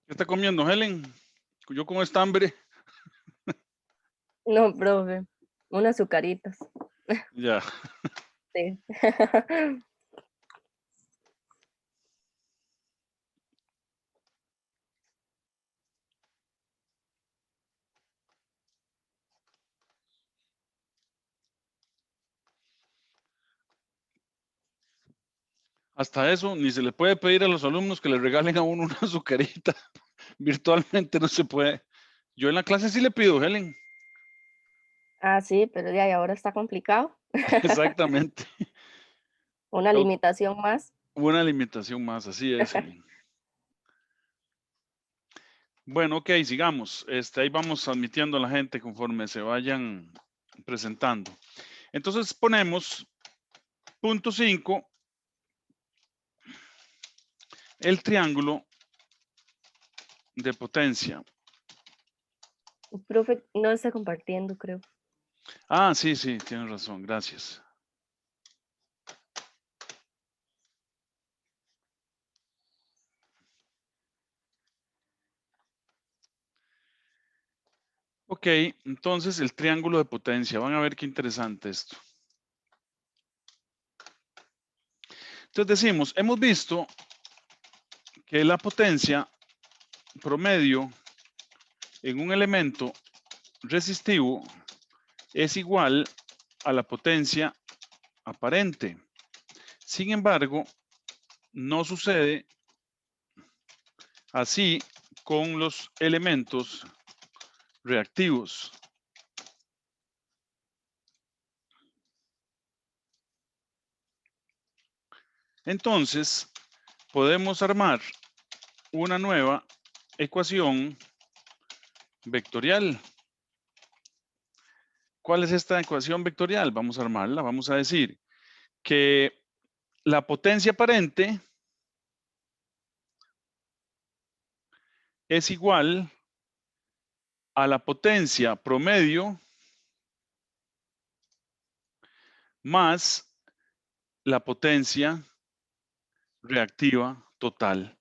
¿Qué está comiendo, Helen? Yo con esta hambre. No, profe, unas azucaritas, Ya. sí. Hasta eso, ni se le puede pedir a los alumnos que le regalen a uno una azucarita. Virtualmente no se puede. Yo en la clase sí le pido, Helen. Ah, sí, pero de ahí ahora está complicado. Exactamente. Una limitación más. Una limitación más, así es, Helen. Bueno, ok, sigamos. Ahí vamos admitiendo a la gente conforme se vayan presentando. Entonces ponemos punto 5, el triángulo de potencia. Profe, no está compartiendo, creo. Ah, sí, sí, tienes razón, gracias. Ok, entonces el triángulo de potencia. Van a ver qué interesante esto. Entonces decimos, hemos visto que la potencia promedio en un elemento resistivo es igual a la potencia aparente. Sin embargo, no sucede así con los elementos reactivos. Entonces, podemos armar una nueva ecuación vectorial. ¿Cuál es esta ecuación vectorial? Vamos a armarla. Vamos a decir que la potencia aparente es igual a la potencia promedio más la potencia reactiva total.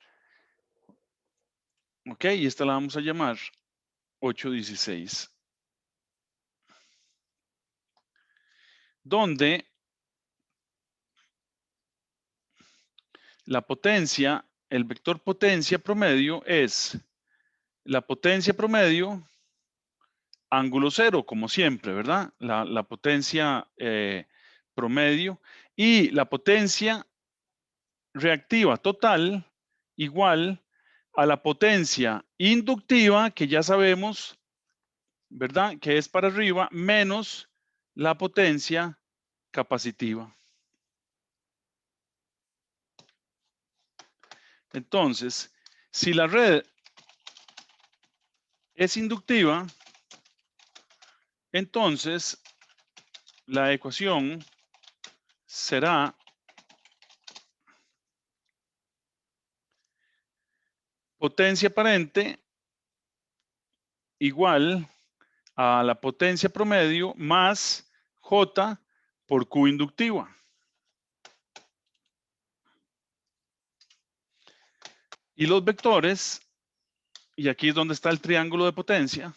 Ok, y esta la vamos a llamar 816. Donde la potencia, el vector potencia promedio es la potencia promedio ángulo cero, como siempre, ¿verdad? La potencia promedio y la potencia reactiva total igual a la potencia inductiva, que ya sabemos, ¿verdad? Que es para arriba, menos la potencia capacitiva. Entonces, si la red es inductiva, entonces la ecuación será potencia aparente igual a la potencia promedio más J por Q inductiva. Y los vectores, y aquí es donde está el triángulo de potencia,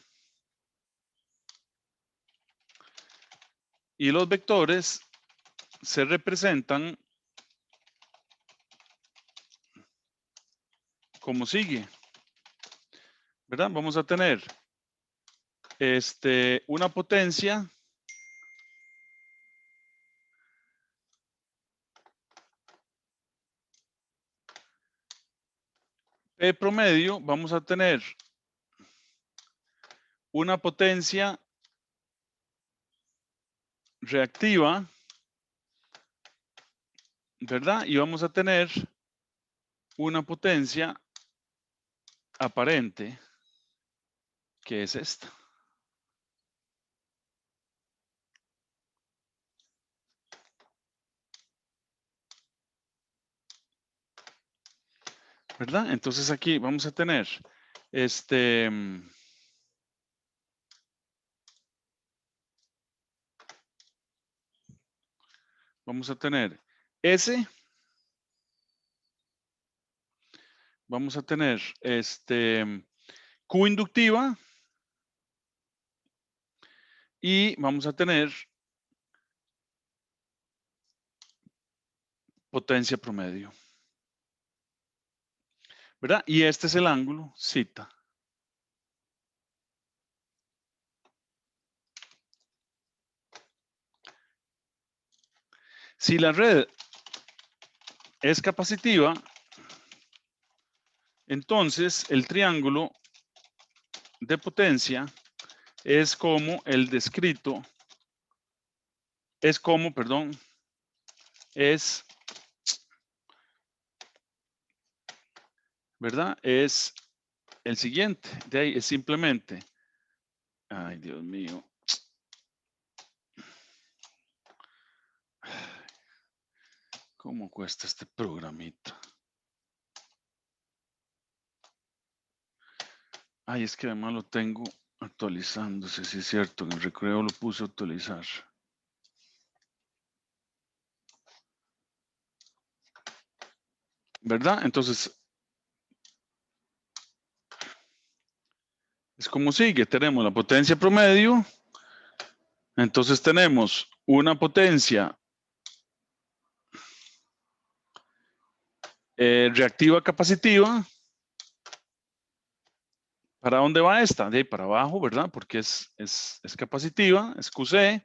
y los vectores se representan como sigue, ¿verdad? Vamos a tener una potencia P promedio, vamos a tener una potencia reactiva, ¿verdad? Y vamos a tener una potencia aparente, que es esta. ¿Verdad? Entonces aquí vamos a tener vamos a tener S vamos a tener Q inductiva y vamos a tener potencia promedio, ¿verdad? Y este es el ángulo zeta. Si la red es capacitiva, entonces el triángulo de potencia es como el descrito, perdón, es, ¿verdad? Es el siguiente. De ahí es simplemente, ay Dios mío. ¿Cómo cuesta este programita? Ay, es que además lo tengo actualizándose, sí es cierto, en el recreo lo puse a actualizar. ¿Verdad? Entonces, es como sigue, tenemos la potencia promedio, entonces tenemos una potencia reactiva capacitiva. ¿Para dónde va esta? De ahí para abajo, ¿verdad? Porque es capacitiva, es QC.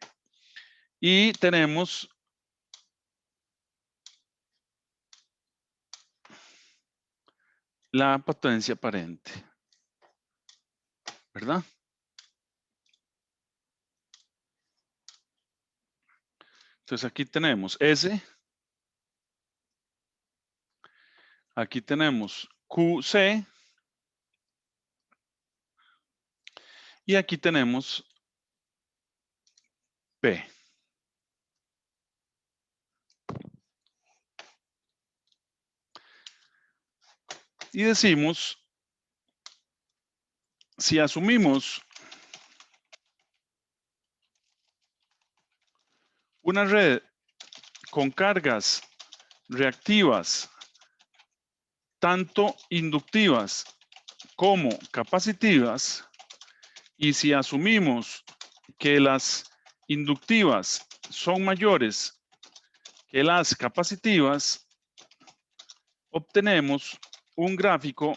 Y tenemos la potencia aparente, ¿verdad? Entonces aquí tenemos S, aquí tenemos QC y aquí tenemos P. Y decimos, si asumimos una red con cargas reactivas, tanto inductivas como capacitivas, y si asumimos que las inductivas son mayores que las capacitivas, obtenemos un gráfico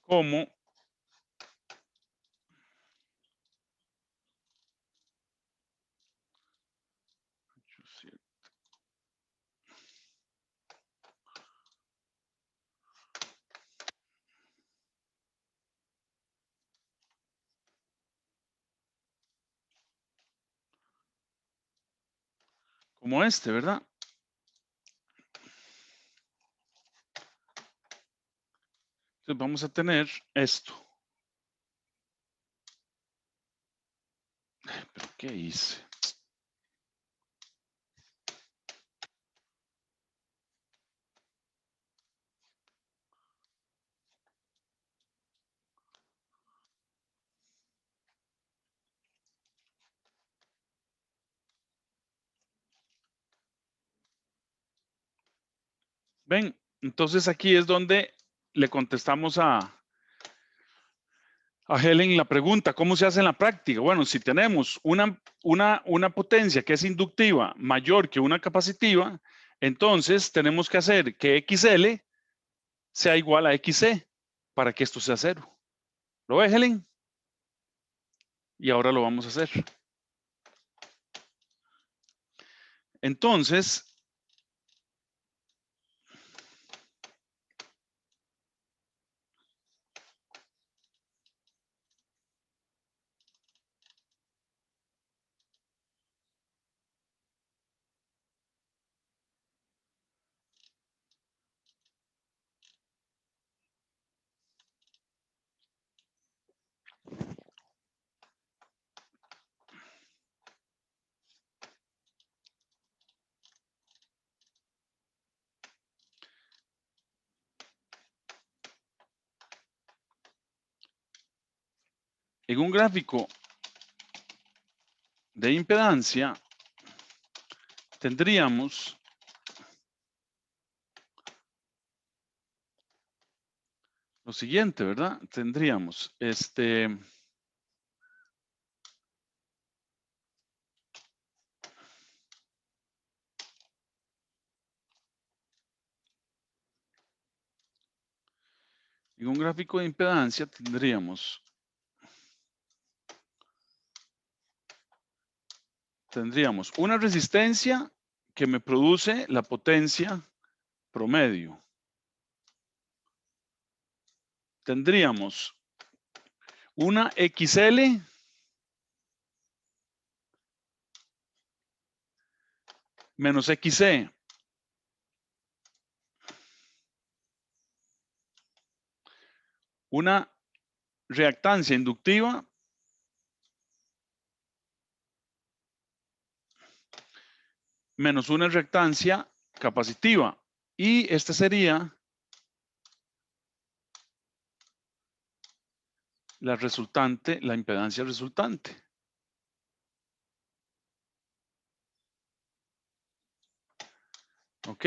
como este, ¿verdad? Entonces vamos a tener esto. ¿Pero qué hice? Ven, entonces aquí es donde le contestamos a Helen la pregunta, ¿cómo se hace en la práctica? Bueno, si tenemos una potencia que es inductiva mayor que una capacitiva, entonces tenemos que hacer que XL sea igual a XC para que esto sea cero. ¿Lo ve, Helen? Y ahora lo vamos a hacer. Entonces, en un gráfico de impedancia, tendríamos lo siguiente, ¿verdad? Tendríamos en un gráfico de impedancia tendríamos una resistencia que me produce la potencia promedio. Tendríamos una XL menos XC. Una reactancia inductiva menos una reactancia capacitiva. Y esta sería la resultante, la impedancia resultante. ¿Ok?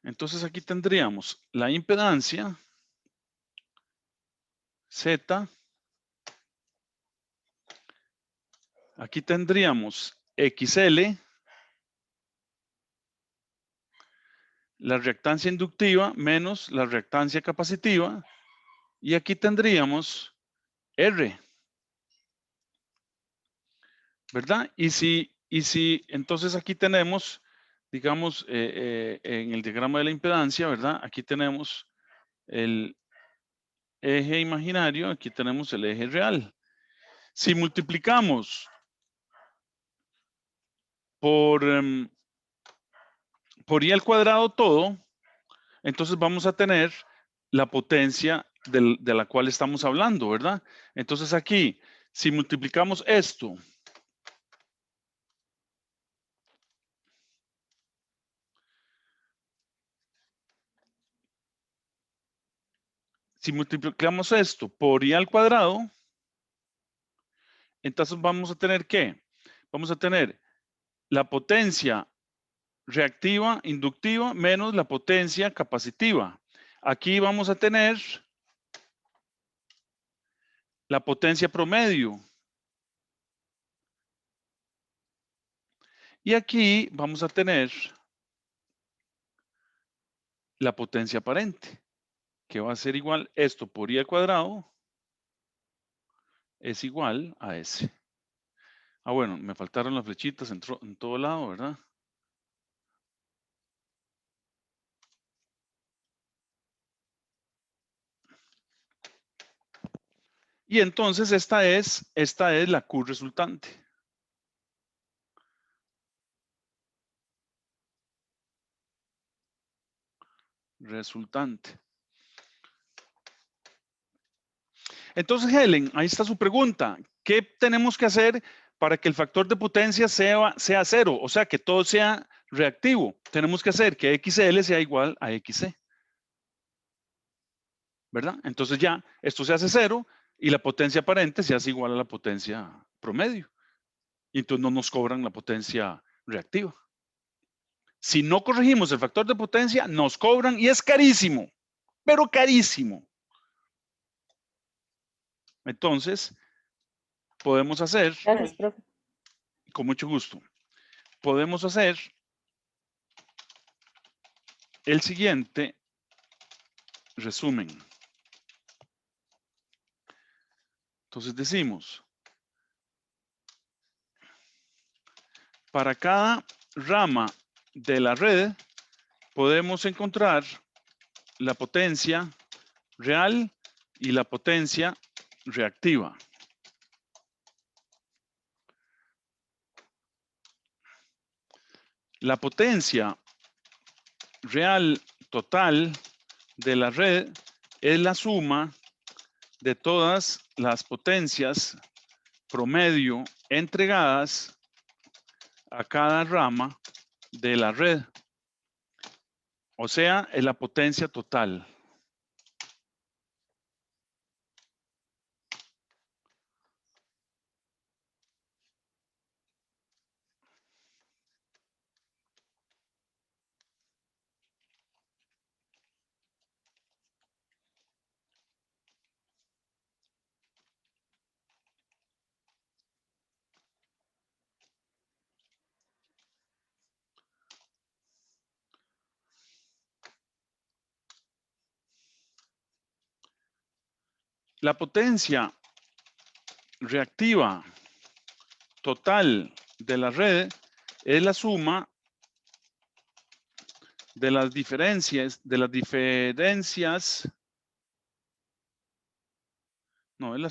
Entonces aquí tendríamos la impedancia Z. Aquí tendríamos XL, la reactancia inductiva menos la reactancia capacitiva. Y aquí tendríamos R. ¿Verdad? Y si entonces aquí tenemos, digamos, en el diagrama de la impedancia, ¿verdad? Aquí tenemos el eje imaginario, aquí tenemos el eje real. Si multiplicamos por I al cuadrado todo, entonces vamos a tener la potencia de la cual estamos hablando, ¿verdad? Entonces aquí, si multiplicamos esto por I al cuadrado, entonces vamos a tener ¿qué? Vamos a tener la potencia reactiva inductiva menos la potencia capacitiva. Aquí vamos a tener la potencia promedio. Y aquí vamos a tener la potencia aparente, que va a ser igual, esto por I al cuadrado es igual a S. Ah, bueno, me faltaron las flechitas en todo lado, ¿verdad? Y entonces esta es la Q resultante. Entonces, Helen, ahí está su pregunta. ¿Qué tenemos que hacer para que el factor de potencia sea 0? O sea, que todo sea reactivo. Tenemos que hacer que XL sea igual a XC. ¿Verdad? Entonces ya esto se hace 0 y la potencia aparente se hace igual a la potencia promedio. Y entonces no nos cobran la potencia reactiva. Si no corregimos el factor de potencia, nos cobran y es carísimo, pero carísimo. Entonces, podemos hacer, Gracias, profe. con mucho gusto, podemos hacer el siguiente resumen. Entonces decimos, para cada rama de la red podemos encontrar la potencia real y la potencia reactiva. La potencia real total de la red es la suma de todas las potencias promedio entregadas a cada rama de la red. O sea, es la potencia total. La potencia reactiva total de la red es la suma de las diferencias, no, es la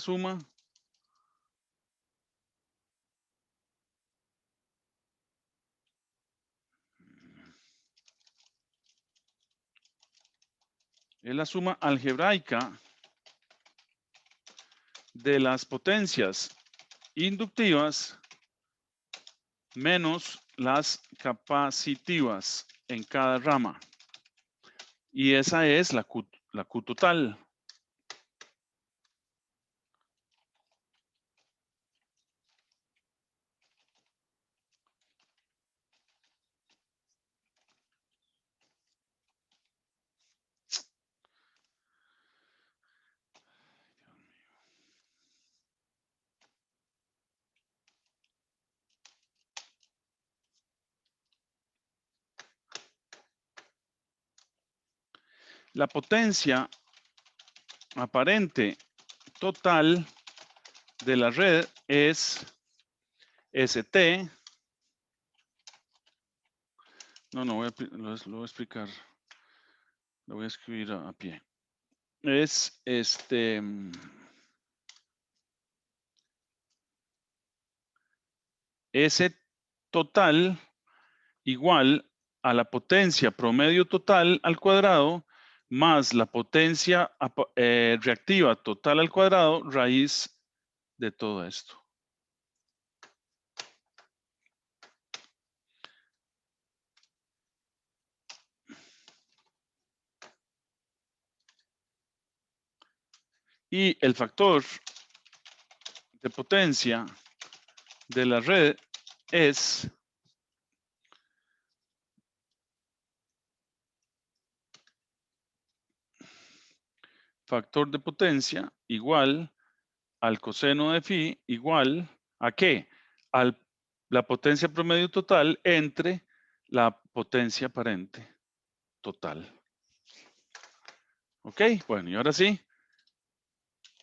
suma algebraica de las potencias inductivas menos las capacitivas en cada rama. Y esa es la Q total. La potencia aparente total de la red es ST. No, lo voy a explicar. Lo voy a escribir a pie. Es S total igual a la potencia promedio total al cuadrado más la potencia reactiva total al cuadrado raíz de todo esto. Y el factor de potencia de la red es factor de potencia igual al coseno de phi igual ¿a qué? A la potencia promedio total entre la potencia aparente total. ¿Ok? Bueno, y ahora sí,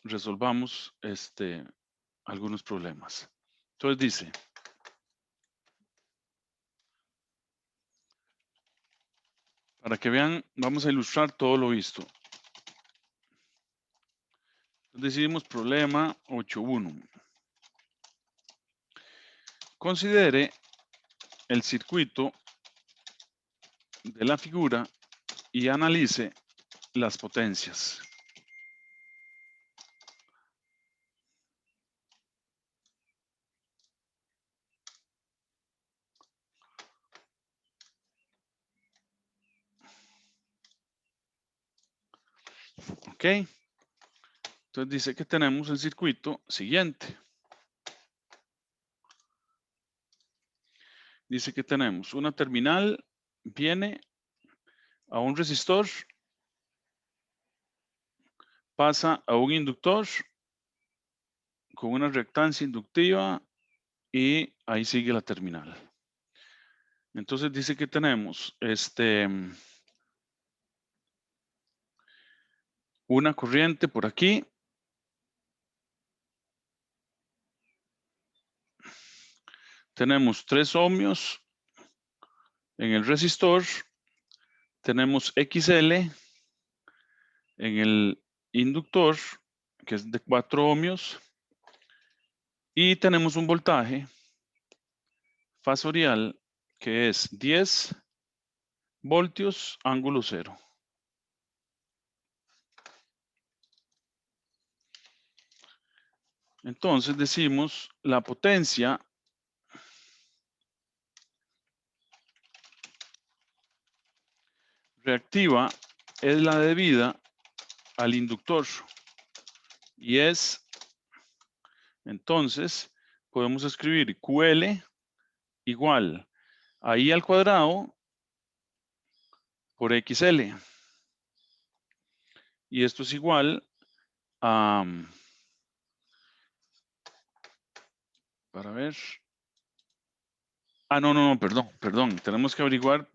resolvamos algunos problemas. Entonces dice, para que vean, vamos a ilustrar todo lo visto. Decidimos problema 8.1. Considere el circuito de la figura y analice las potencias. ¿Ok? Entonces dice que tenemos el circuito siguiente. Dice que tenemos una terminal, viene a un resistor, pasa a un inductor con una reactancia inductiva y ahí sigue la terminal. Entonces dice que tenemos una corriente por aquí. Tenemos 3 ohmios en el resistor. Tenemos XL en el inductor, que es de 4 ohmios. Y tenemos un voltaje fasorial que es 10 voltios ángulo 0. Entonces decimos la potencia reactiva es la debida al inductor y es, entonces podemos escribir QL igual a I al cuadrado por XL. Y esto es igual a, para ver, no, perdón, tenemos que averiguar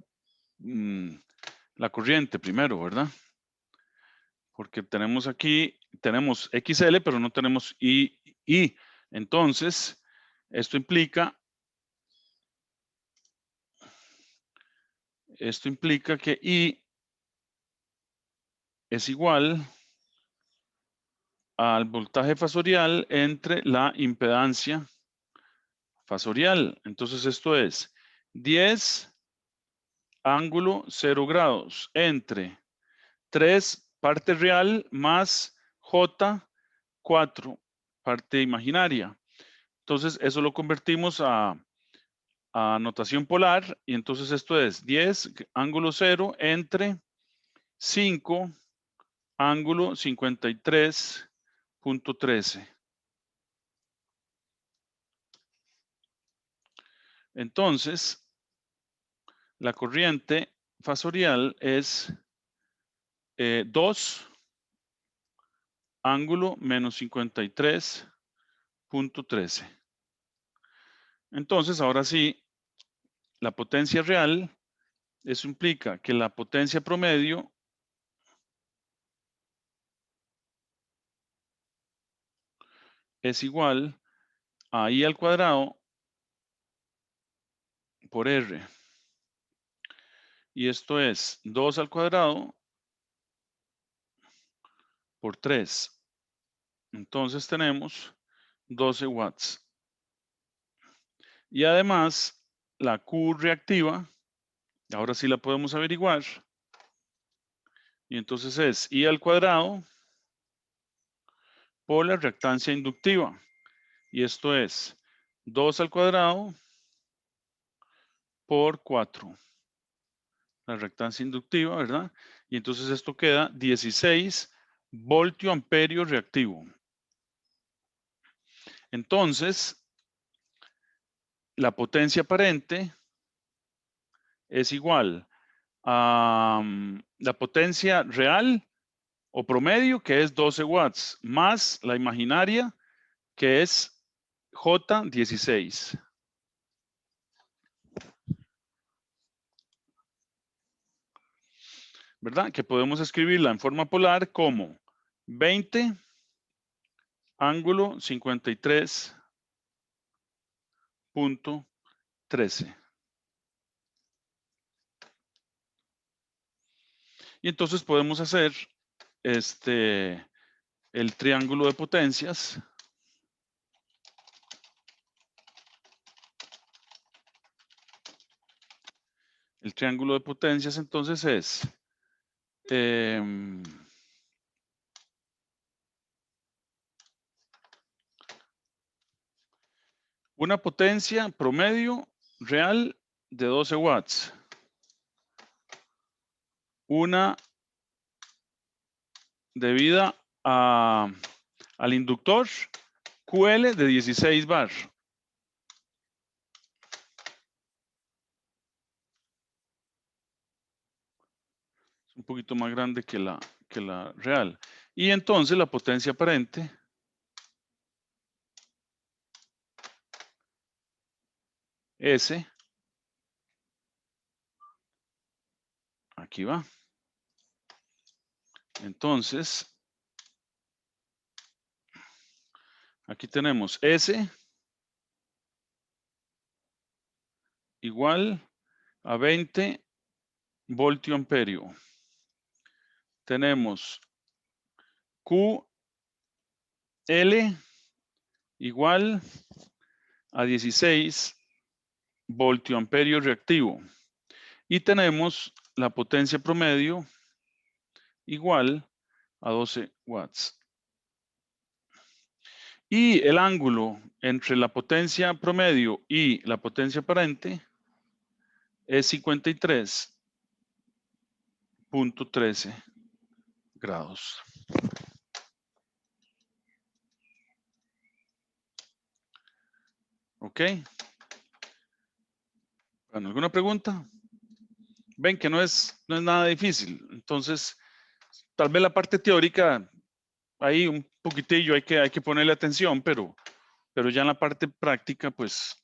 la corriente primero, ¿verdad? Porque tenemos aquí tenemos XL, pero no tenemos Y. Entonces, esto implica que I es igual al voltaje fasorial entre la impedancia fasorial. Entonces, esto es 10 ángulo 0 grados entre 3 parte real más J 4 parte imaginaria. Entonces, eso lo convertimos a notación polar y entonces esto es 10 ángulo 0 entre 5 ángulo 53.13. Entonces, la corriente fasorial es 2 ángulo menos 53.13. Entonces, ahora sí, la potencia real, eso implica que la potencia promedio es igual a I al cuadrado por R. Y esto es 2 al cuadrado por 3. Entonces tenemos 12 watts. Y además, la Q reactiva, ahora sí la podemos averiguar. Y entonces es I al cuadrado por la reactancia inductiva. Y esto es 2 al cuadrado por 4. La reactancia inductiva, ¿verdad? Y entonces esto queda 16 voltio amperio reactivo. Entonces, la potencia aparente es igual a la potencia real o promedio, que es 12 watts, más la imaginaria, que es J16. ¿Verdad? Que podemos escribirla en forma polar como 20 ángulo 53.13. Y entonces podemos hacer el triángulo de potencias. El triángulo de potencias entonces es una potencia promedio real de 12 watts. Una debida al inductor QL de 16 bar. Un poquito más grande que la real. Y entonces la potencia aparente S, aquí va. Entonces, aquí tenemos S igual a 20 voltio amperio. Tenemos QL igual a 16 voltio amperio reactivo. Y tenemos la potencia promedio igual a 12 watts. Y el ángulo entre la potencia promedio y la potencia aparente es 53.13 grados. ¿Ok? Bueno, ¿alguna pregunta? Ven que no es nada difícil. Entonces, tal vez la parte teórica, ahí un poquitillo hay que ponerle atención, pero ya en la parte práctica, pues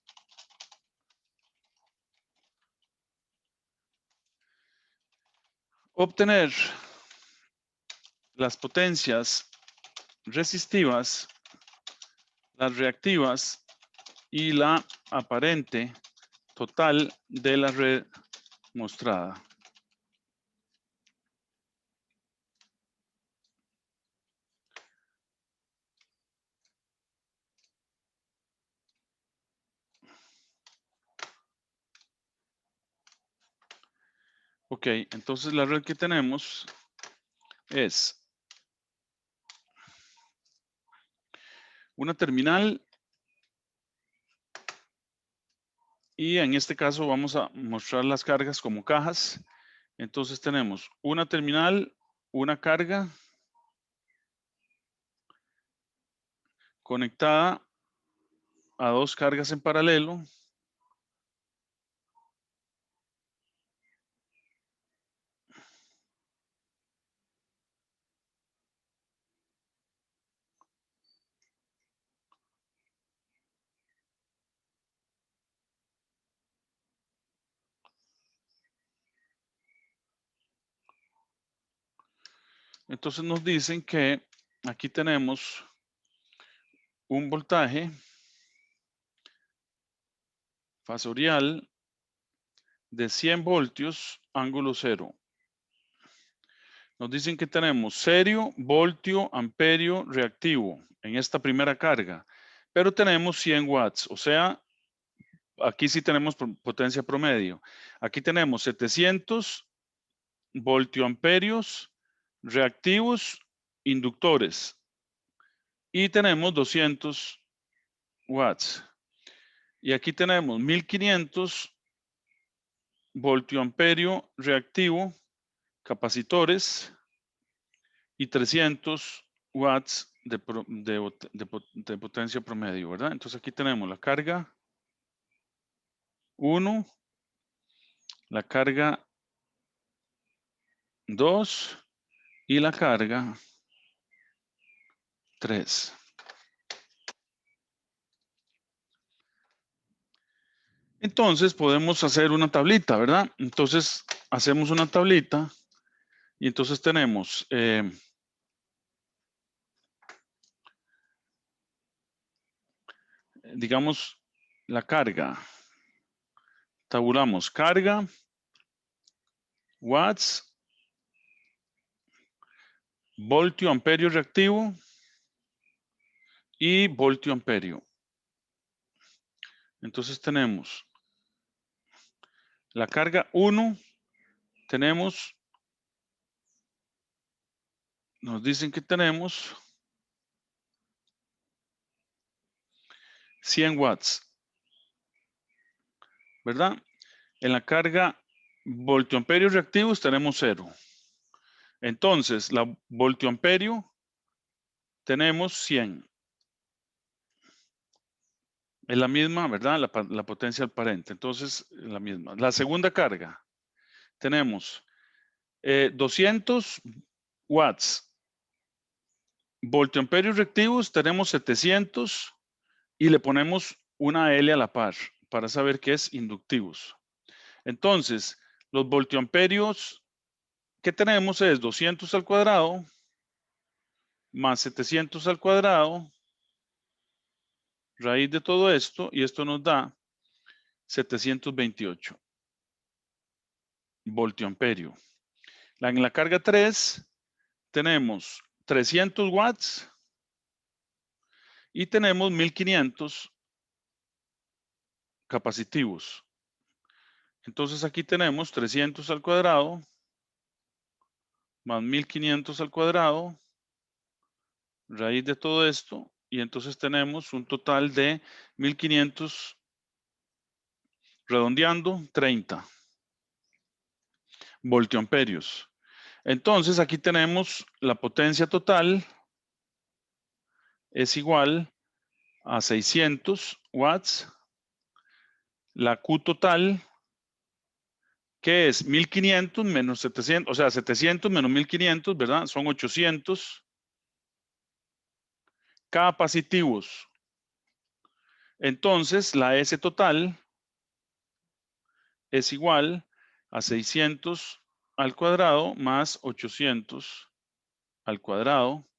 obtener las potencias resistivas, las reactivas y la aparente total de la red mostrada. Ok, entonces la red que tenemos es una terminal y en este caso vamos a mostrar las cargas como cajas. Entonces tenemos una terminal, una carga conectada a dos cargas en paralelo. Entonces nos dicen que aquí tenemos un voltaje fasorial de 100 voltios, ángulo cero. Nos dicen que tenemos serio, voltio, amperio, reactivo en esta primera carga, pero tenemos 100 watts, o sea, aquí sí tenemos potencia promedio. Aquí tenemos 700 voltioamperios reactivos inductores y tenemos 200 watts. Y aquí tenemos 1500 voltioamperio reactivo capacitores y 300 watts de potencia promedio, ¿verdad? Entonces aquí tenemos la carga 1, la carga 2 y la carga 3. Entonces podemos hacer una tablita, ¿verdad? Entonces hacemos una tablita y entonces tenemos, digamos, la carga. Tabulamos carga, watts, voltio amperio reactivo y voltio amperio. Entonces tenemos la carga 1, tenemos, nos dicen que tenemos 100 watts, ¿verdad? En la carga voltioamperio reactivos tenemos 0. Entonces, la voltioamperio tenemos 100. Es la misma, ¿verdad? La potencia aparente. Entonces, la misma. La segunda carga, tenemos 200 watts. Voltioamperios reactivos tenemos 700 y le ponemos una L a la par para saber qué es inductivos. Entonces, los voltioamperios que tenemos es 200 al cuadrado más 700 al cuadrado, raíz de todo esto, y esto nos da 728 voltioamperio. En la carga 3 tenemos 300 watts y tenemos 1500 capacitivos. Entonces aquí tenemos 300 al cuadrado más 1500 al cuadrado, raíz de todo esto, y entonces tenemos un total de 1500, redondeando, 30 voltioamperios. Entonces aquí tenemos la potencia total es igual a 600 watts, la Q total, que es 1500 menos 700, o sea, 700 menos 1500, ¿verdad? Son 800 capacitivos. Entonces, la S total es igual a 600 al cuadrado más 800 al cuadrado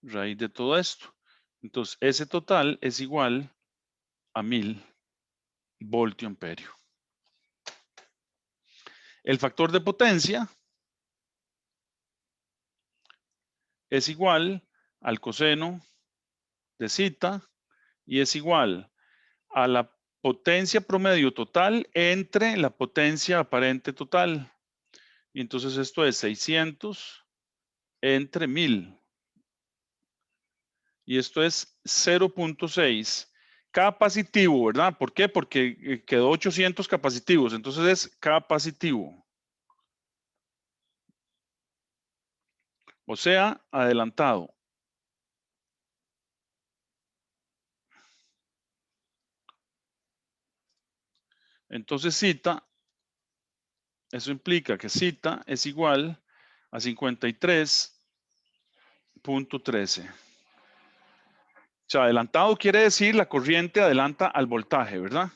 raíz de todo esto. Entonces, ese total es igual a 1000 voltio amperio. El factor de potencia es igual al coseno de zeta y es igual a la potencia promedio total entre la potencia aparente total. Y entonces esto es 600 entre 1000. Y esto es 0.6 capacitivo, ¿verdad? ¿Por qué? Porque quedó 800 capacitivos, entonces es capacitivo. O sea, adelantado. Entonces cita, eso implica que cita es igual a 53.13. O sea, adelantado quiere decir la corriente adelanta al voltaje, ¿verdad?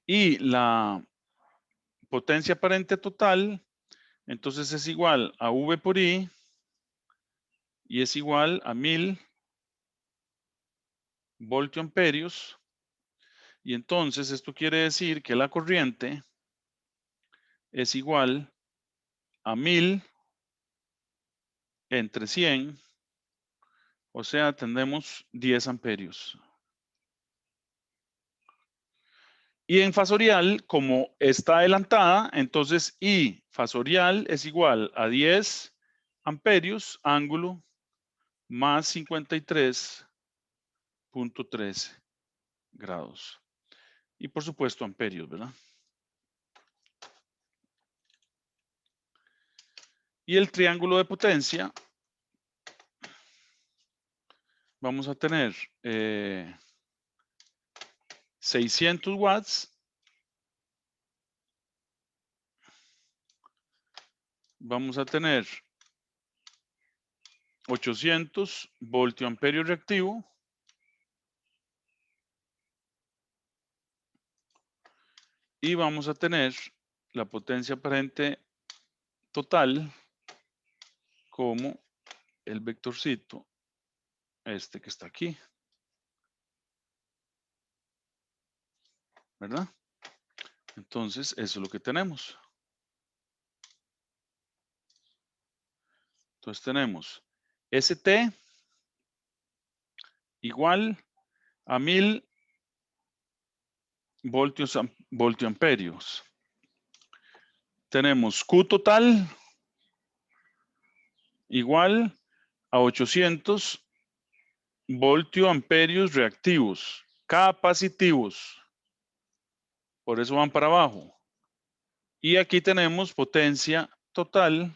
Y la potencia aparente total, entonces es igual a V por I y es igual a 1000 voltioamperios. Y entonces esto quiere decir que la corriente es igual a 1000 entre 100, o sea, tenemos 10 amperios. Y en fasorial, como está adelantada, entonces I fasorial es igual a 10 amperios, ángulo, más 53.13 grados. Y por supuesto, amperios, ¿verdad? Y el triángulo de potencia, vamos a tener 600 watts. Vamos a tener 800 voltioamperio reactivo. Y vamos a tener la potencia aparente total como el vectorcito este que está aquí. ¿Verdad? Entonces, eso es lo que tenemos. Entonces tenemos ST igual a 1000 voltioamperios. Tenemos Q total igual a 800 voltioamperios reactivos, capacitivos. Por eso van para abajo. Y aquí tenemos potencia total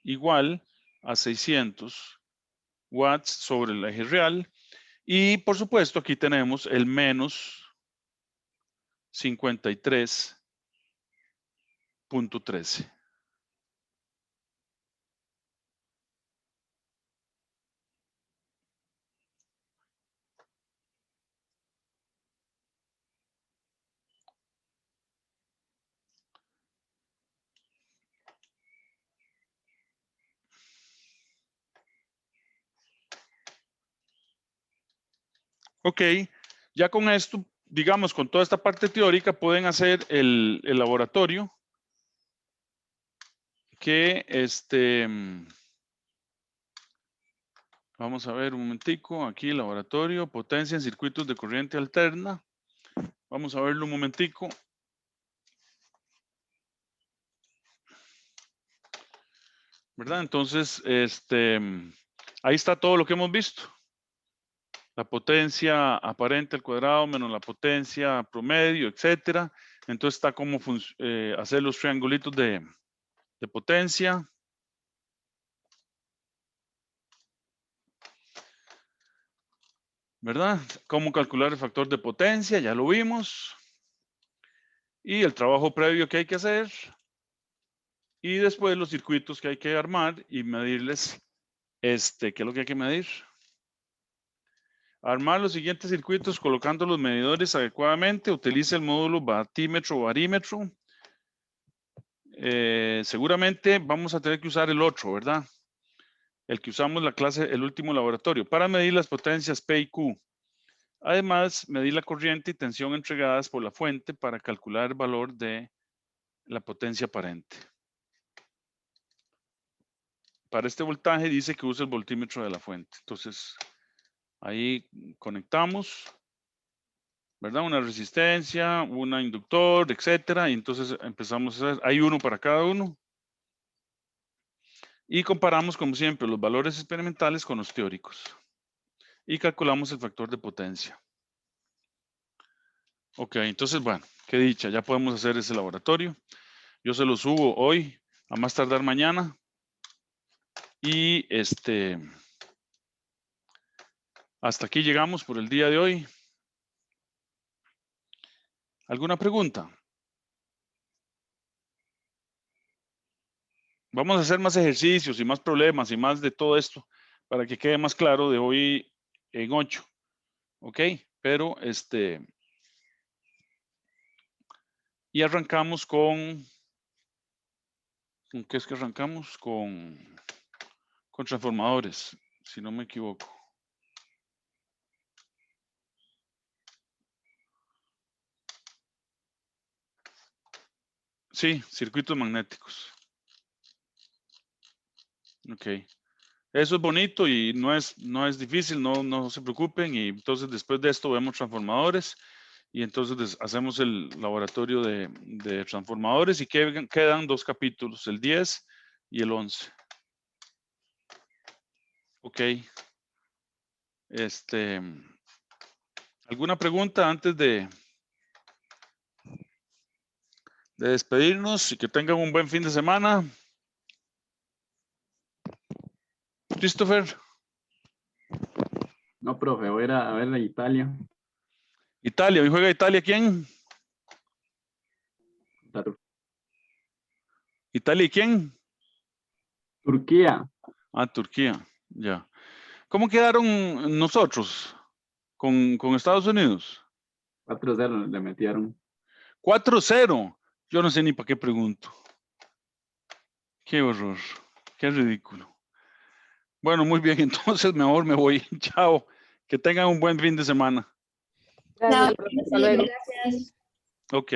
igual a 600 watts sobre el eje real. Y por supuesto aquí tenemos el menos 53.13. Ok, ya con esto, digamos, con toda esta parte teórica, pueden hacer el laboratorio que vamos a ver un momentico, aquí laboratorio, potencia en circuitos de corriente alterna. Vamos a verlo un momentico. ¿Verdad? Entonces, ahí está todo lo que hemos visto. La potencia aparente al cuadrado menos la potencia promedio, etcétera. Entonces está cómo hacer los triangulitos de potencia. ¿Verdad? Cómo calcular el factor de potencia, ya lo vimos. Y el trabajo previo que hay que hacer. Y después los circuitos que hay que armar y medirles, ¿qué es lo que hay que medir? Armar los siguientes circuitos colocando los medidores adecuadamente. Utilice el módulo batímetro o barímetro. seguramente vamos a tener que usar el otro, ¿verdad? El que usamos la clase, el último laboratorio, para medir las potencias P y Q. Además, medir la corriente y tensión entregadas por la fuente para calcular el valor de la potencia aparente. Para este voltaje dice que usa el voltímetro de la fuente. Entonces, ahí conectamos, ¿verdad? Una resistencia, un inductor, etcétera. Y entonces empezamos a hacer, hay uno para cada uno. Y comparamos, como siempre, los valores experimentales con los teóricos. Y calculamos el factor de potencia. Ok, entonces, bueno, qué dicha, ya podemos hacer ese laboratorio. Yo se lo subo hoy, a más tardar mañana. Y hasta aquí llegamos por el día de hoy. ¿Alguna pregunta? Vamos a hacer más ejercicios y más problemas y más de todo esto para que quede más claro de hoy en 8. ¿Ok? Pero y arrancamos ¿con qué es que arrancamos? Con transformadores, si no me equivoco. Sí, circuitos magnéticos. Ok. Eso es bonito y no es difícil, no se preocupen. Y entonces después de esto vemos transformadores y entonces hacemos el laboratorio de transformadores y quedan 2 capítulos, el 10 y el 11. Ok. ¿Alguna pregunta antes de despedirnos y que tengan un buen fin de semana? Christopher. No, profe, voy a ver a Italia. Italia, ¿hoy juega Italia quién? ¿Italia y quién? Turquía. Ah, Turquía, ya. ¿Cómo quedaron nosotros con Estados Unidos? 4-0 le metieron. 4-0. Yo no sé ni para qué pregunto. Qué horror, qué ridículo. Bueno, muy bien, entonces mejor me voy. Chao. Que tengan un buen fin de semana. Gracias, profe. Hasta luego. Gracias. Ok.